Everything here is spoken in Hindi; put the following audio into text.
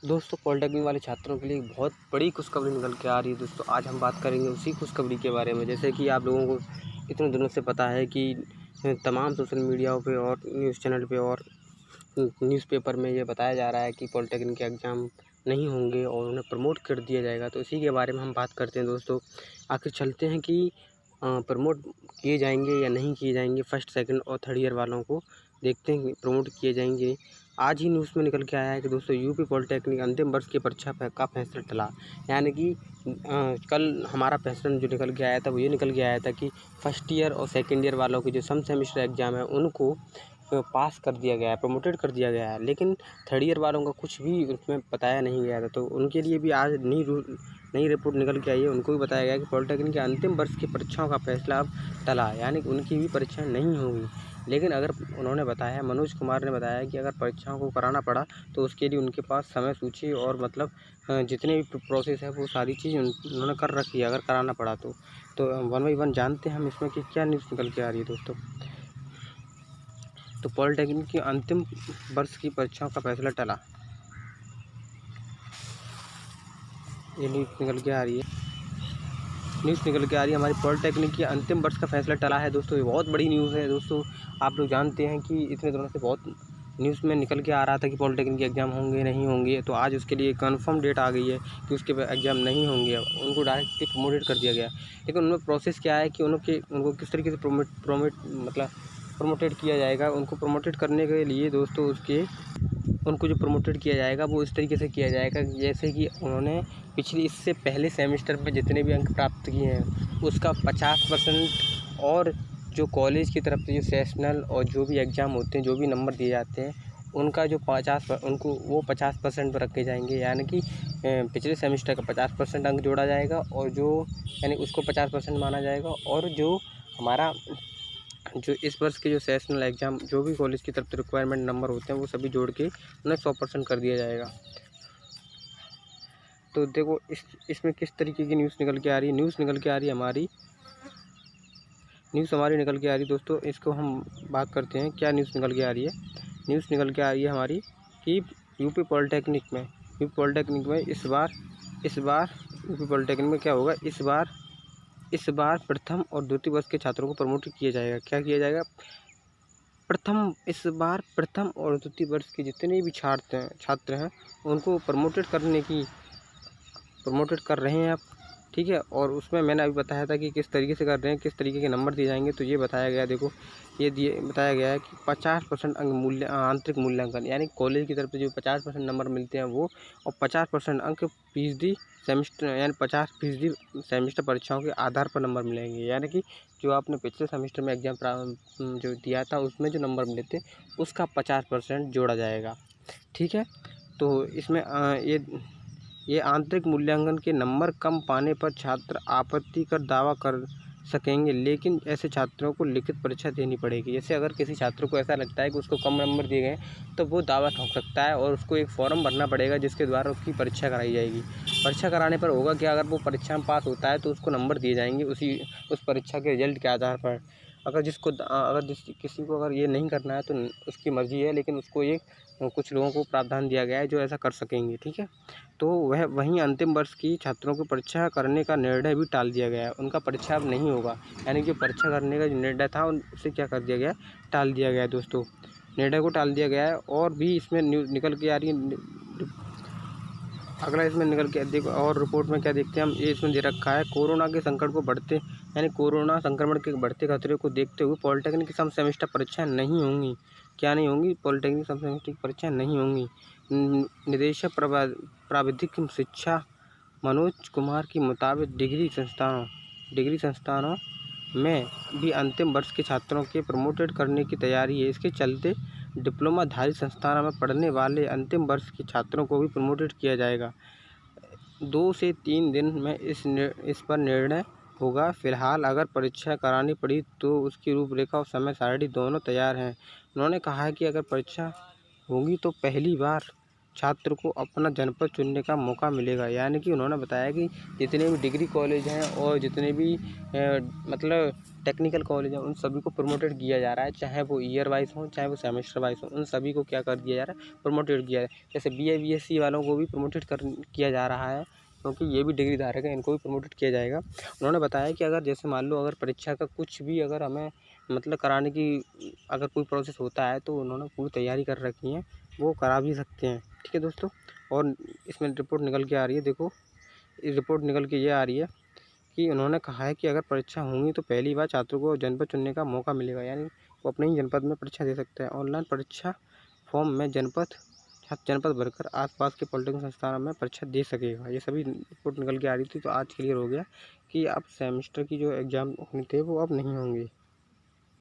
दोस्तों पॉलिटेक्निक वाले छात्रों के लिए एक बहुत बड़ी खुशखबरी निकल के आ रही है। दोस्तों आज हम बात करेंगे उसी खुशखबरी के बारे में। जैसे कि आप लोगों को इतने दिनों से पता है कि तमाम सोशल मीडिया पे और न्यूज़ चैनल पे और न्यूज़पेपर में ये बताया जा रहा है कि पॉलिटेक्निक के एग्ज़ाम नहीं होंगे और उन्हें प्रमोट कर दिया जाएगा। तो इसी के बारे में हम बात करते हैं दोस्तों। आखिर चलते हैं कि प्रमोट किए जाएंगे या नहीं किए जाएंगे। फर्स्ट सेकंड और थर्ड ईयर वालों को देखते हैं कि प्रमोट किए जाएंगे। आज ही न्यूज़ में निकल के आया है कि दोस्तों यूपी पॉलिटेक्निक अंतिम वर्ष की परीक्षा का फैसला टला। यानी कि कल हमारा फैसला जो निकल के आया था वो ये निकल के आया था कि फर्स्ट ईयर और सेकंड ईयर वालों के जो सम सेमेस्टर एग्ज़ाम है उनको पास कर दिया गया है, प्रमोटेड कर दिया गया है। लेकिन थर्ड ईयर वालों का कुछ भी उसमें बताया नहीं गया था। तो उनके लिए भी आज नई रिपोर्ट निकल के आई है। उनको भी बताया गया है कि पॉलिटेक्निक के अंतिम वर्ष की परीक्षाओं का फैसला अब टला, यानी कि उनकी भी परीक्षाएँ नहीं होंगी। लेकिन अगर उन्होंने बताया, मनोज कुमार ने बताया कि अगर परीक्षाओं को कराना पड़ा तो उसके लिए उनके पास समय सूची और मतलब जितने भी प्रोसेस है वो सारी चीज़ उन्होंने कर रखी है अगर कराना पड़ा तो। वन बाई वन जानते हैं हम इसमें कि क्या न्यूज़ निकल के आ रही है दोस्तों। तो पॉलिटेक्निक की अंतिम वर्ष की परीक्षाओं का फैसला टला, ये न्यूज़ निकल के आ रही है। हमारी पॉलिटेक्निक की अंतिम वर्ष का फैसला टला है दोस्तों। ये बहुत बड़ी न्यूज़ है दोस्तों। आप लोग जानते हैं कि इतने दिनों से बहुत न्यूज़ में निकल के आ रहा था कि पॉलिटेक्निक के एग्ज़ाम होंगे नहीं होंगे। तो आज उसके लिए कन्फर्म डेट आ गई है कि उसके एग्ज़ाम नहीं होंगे, उनको डायरेक्टली प्रमोटेड कर दिया गया है। लेकिन उनमें प्रोसेस क्या है कि उनको किस तरीके से प्रमोटेड किया जाएगा। उनको प्रमोटेड करने के लिए दोस्तों उनको जो प्रमोटेड किया जाएगा वो इस तरीके से किया जाएगा जैसे कि उन्होंने इससे पहले सेमेस्टर में जितने भी अंक प्राप्त किए हैं उसका 50% और जो कॉलेज की तरफ से जो सेशनल और जो भी एग्ज़ाम होते हैं, जो भी नंबर दिए जाते हैं, उनका जो 50% पर रखे जाएंगे। यानी कि पिछले सेमेस्टर का 50% अंक जोड़ा जाएगा और यानी उसको 50% माना जाएगा। और जो हमारा जो इस वर्ष के जो सेशनल एग्ज़ाम जो भी कॉलेज की तरफ से रिक्वायरमेंट नंबर होते हैं वो सभी जोड़ के उन्हें 100% कर दिया जाएगा। तो देखो इसमें किस तरीके की न्यूज़ निकल के आ रही है। न्यूज़ हमारी निकल के आ रही है दोस्तों। इसको हम बात करते हैं क्या न्यूज़ निकल के आ रही है। न्यूज़ निकल के आ रही है हमारी कि यूपी पॉलिटेक्निक में इस बार यूपी पॉलिटेक्निक में क्या होगा, इस बार प्रथम और द्वितीय वर्ष के छात्रों को प्रमोट किया जाएगा। क्या किया जाएगा? इस बार प्रथम और द्वितीय वर्ष के जितने भी छात्र हैं उनको प्रमोटेड कर रहे हैं आप, ठीक है। और उसमें मैंने अभी बताया था कि किस तरीके से कर रहे हैं, किस तरीके के नंबर दिए जाएंगे। तो ये बताया गया, देखो ये बताया गया है कि 50% अंक आंतरिक मूल्यांकन, यानी कॉलेज की तरफ से जो 50% नंबर मिलते हैं वो, और 50% अंक फीसदी सेमेस्टर, यानी 50% सेमेस्टर परीक्षाओं के आधार पर नंबर मिलेंगे। यानी कि जो आपने पिछले सेमेस्टर में एग्ज़ाम जो दिया था उसमें जो नंबर मिले थे उसका 50% जोड़ा जाएगा, ठीक है। तो इसमें ये आंतरिक मूल्यांकन के नंबर कम पाने पर छात्र आपत्ति कर दावा कर सकेंगे, लेकिन ऐसे छात्रों को लिखित परीक्षा देनी पड़ेगी। जैसे अगर किसी छात्र को ऐसा लगता है कि उसको कम नंबर दिए गए तो वो दावा ठोक सकता है और उसको एक फॉर्म भरना पड़ेगा जिसके द्वारा उसकी परीक्षा कराई जाएगी। परीक्षा कराने पर होगा कि अगर वो परीक्षा में पास होता है तो उसको नंबर दिए जाएंगे उस परीक्षा के रिजल्ट के आधार पर। किसी को अगर ये नहीं करना है तो उसकी मर्ज़ी है, लेकिन उसको कुछ लोगों को प्रावधान दिया गया है जो ऐसा कर सकेंगे, ठीक है। तो वहीं अंतिम वर्ष की छात्रों को परीक्षा करने का निर्णय भी टाल दिया गया है। उनका परीक्षा अब नहीं होगा, यानी कि परीक्षा करने का जो निर्णय था उसे क्या कर दिया गया, टाल दिया गया है दोस्तों। निर्णय को टाल दिया गया है। और भी इसमें न्यूज़ निकल के आ रही है। अगला इसमें निकल के देखो और रिपोर्ट में क्या देखते हैं हम, ये इसमें दे रखा है कोरोना के संकट को बढ़ते, यानी कोरोना संक्रमण के बढ़ते खतरे को देखते हुए पॉलिटेक्निक की सम सेमेस्टर परीक्षाएँ नहीं होंगी। क्या नहीं होंगी? पॉलिटेक्निक सम सेमेस्टर की परीक्षाएँ नहीं होंगी। निदेशक प्राविधिक शिक्षा मनोज कुमार के मुताबिक डिग्री संस्थानों में भी अंतिम वर्ष के छात्रों के प्रमोटेड करने की तैयारी है। इसके चलते डिप्लोमाधारी संस्थानों में पढ़ने वाले अंतिम वर्ष के छात्रों को भी प्रमोटेड किया जाएगा। 2 से 3 दिन में इस पर निर्णय होगा। फिलहाल अगर परीक्षा करानी पड़ी तो उसकी रूपरेखा और समय सारणी दोनों तैयार हैं। उन्होंने कहा है कि अगर परीक्षा होगी तो पहली बार छात्र को अपना जनपद चुनने का मौका मिलेगा। यानी कि उन्होंने बताया कि जितने भी डिग्री कॉलेज हैं और जितने भी मतलब टेक्निकल कॉलेज हैं, उन सभी को प्रमोटेड किया जा रहा है, चाहे वो ईयर वाइज हों चाहे वो सेमेस्टर वाइज हों, उन सभी को क्या कर दिया जा रहा है, प्रमोटेड किया है। जैसे BA BSc वालों को भी प्रमोटेड किया जा रहा है, क्योंकि ये भी डिग्री धारक है, इनको भी प्रमोटेड किया जाएगा। उन्होंने बताया कि अगर जैसे मान लो अगर परीक्षा का कुछ भी अगर हमें मतलब कराने की अगर कोई प्रोसेस होता है तो उन्होंने पूरी तैयारी कर रखी है, वो करा भी सकते हैं। ठीक है दोस्तों, और इसमें रिपोर्ट निकल के आ रही है, देखो इस रिपोर्ट निकल के ये आ रही है कि उन्होंने कहा है कि अगर परीक्षा होंगी तो पहली बार छात्रों को जनपद चुनने का मौका मिलेगा। यानी वो अपने ही जनपद में परीक्षा दे सकते हैं। ऑनलाइन परीक्षा फॉर्म में जनपद भरकर आसपास के पॉलिटेक्निक संस्थानों में परीक्षा दे सकेगा। ये सभी रिपोर्ट निकल के आ रही थी, तो आज क्लियर हो गया कि अब सेमेस्टर की जो एग्ज़ाम होने थे वो अब नहीं होंगे।